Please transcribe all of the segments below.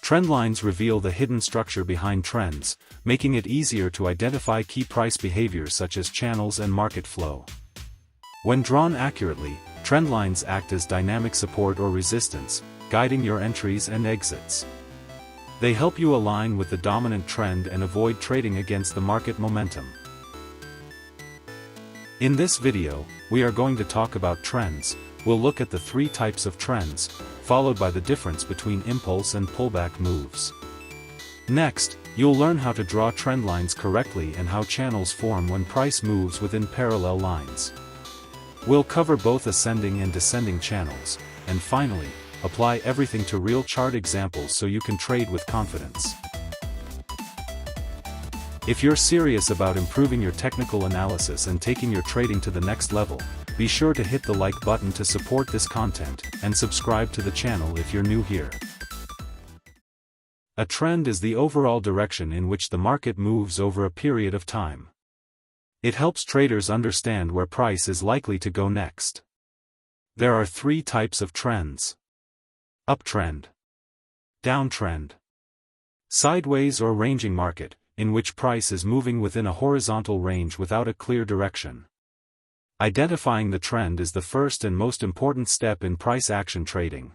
Trendlines reveal the hidden structure behind trends, making it easier to identify key price behaviors such as channels and market flow. When drawn accurately, trendlines act as dynamic support or resistance, guiding your entries and exits. They help you align with the dominant trend and avoid trading against the market momentum. In this video, we are going to talk about trends. We'll look at the three types of trends, followed by the difference between impulse and pullback moves. Next, you'll learn how to draw trend lines correctly and how channels form when price moves within parallel lines. We'll cover both ascending and descending channels, and finally, apply everything to real chart examples so you can trade with confidence. If you're serious about improving your technical analysis and taking your trading to the next level, be sure to hit the like button to support this content, and subscribe to the channel if you're new here. A trend is the overall direction in which the market moves over a period of time. It helps traders understand where price is likely to go next. There are three types of trends: uptrend, downtrend, sideways or ranging market, in which price is moving within a horizontal range without a clear direction. Identifying the trend is the first and most important step in price action trading.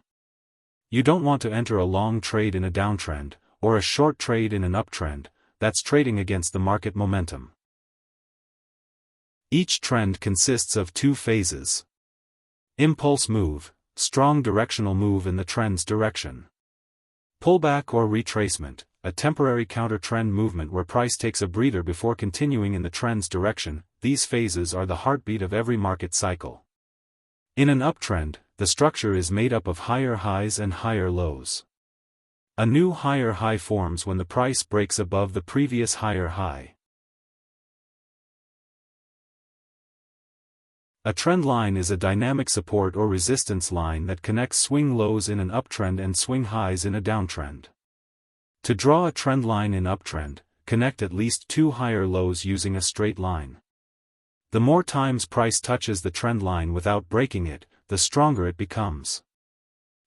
You don't want to enter a long trade in a downtrend, or a short trade in an uptrend. That's trading against the market momentum. Each trend consists of two phases: impulse move, strong directional move in the trend's direction; pullback or retracement, a temporary counter-trend movement where price takes a breather before continuing in the trend's direction. These phases are the heartbeat of every market cycle. In an uptrend, the structure is made up of higher highs and higher lows. A new higher high forms when the price breaks above the previous higher high. A trend line is a dynamic support or resistance line that connects swing lows in an uptrend and swing highs in a downtrend. To draw a trend line in uptrend, connect at least two higher lows using a straight line. The more times price touches the trend line without breaking it, the stronger it becomes.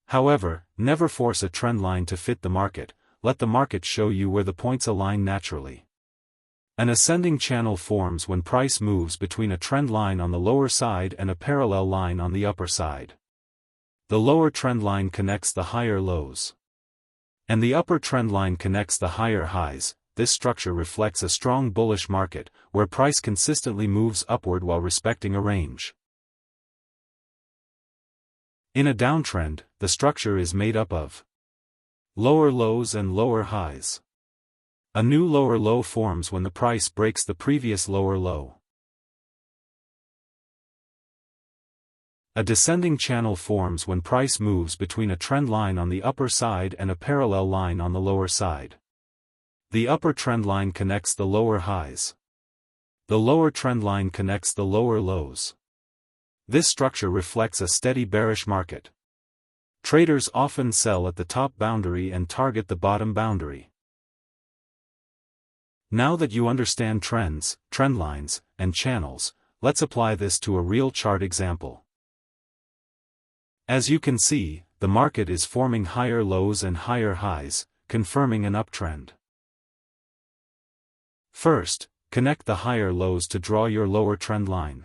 However, never force a trend line to fit the market. Let the market show you where the points align naturally. An ascending channel forms when price moves between a trend line on the lower side and a parallel line on the upper side. The lower trend line connects the higher lows, and the upper trend line connects the higher highs. This structure reflects a strong bullish market, where price consistently moves upward while respecting a range. In a downtrend, the structure is made up of lower lows and lower highs. A new lower low forms when the price breaks the previous lower low. A descending channel forms when price moves between a trend line on the upper side and a parallel line on the lower side. The upper trend line connects the lower highs. The lower trend line connects the lower lows. This structure reflects a steady bearish market. Traders often sell at the top boundary and target the bottom boundary. Now that you understand trends, trend lines, and channels, let's apply this to a real chart example. As you can see, the market is forming higher lows and higher highs, confirming an uptrend. First, connect the higher lows to draw your lower trend line.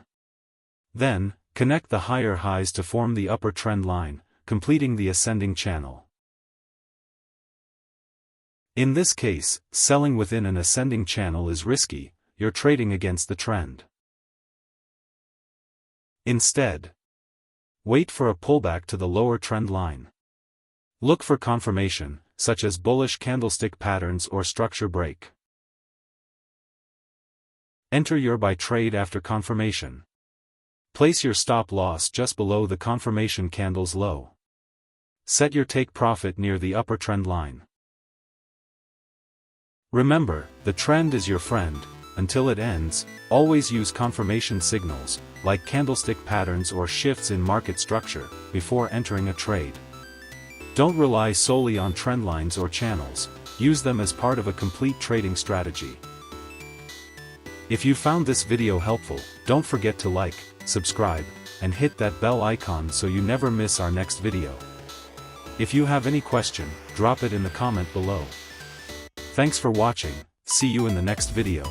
Then, connect the higher highs to form the upper trend line, completing the ascending channel. In this case, selling within an ascending channel is risky. You're trading against the trend. Instead, wait for a pullback to the lower trend line. Look for confirmation, such as bullish candlestick patterns or structure break. Enter your buy trade after confirmation. Place your stop loss just below the confirmation candle's low. Set your take profit near the upper trend line. Remember, the trend is your friend. Until it ends, always use confirmation signals, like candlestick patterns or shifts in market structure, before entering a trade. Don't rely solely on trend lines or channels. Use them as part of a complete trading strategy. If you found this video helpful, don't forget to like, subscribe, and hit that bell icon so you never miss our next video. If you have any question, drop it in the comment below. Thanks for watching, see you in the next video.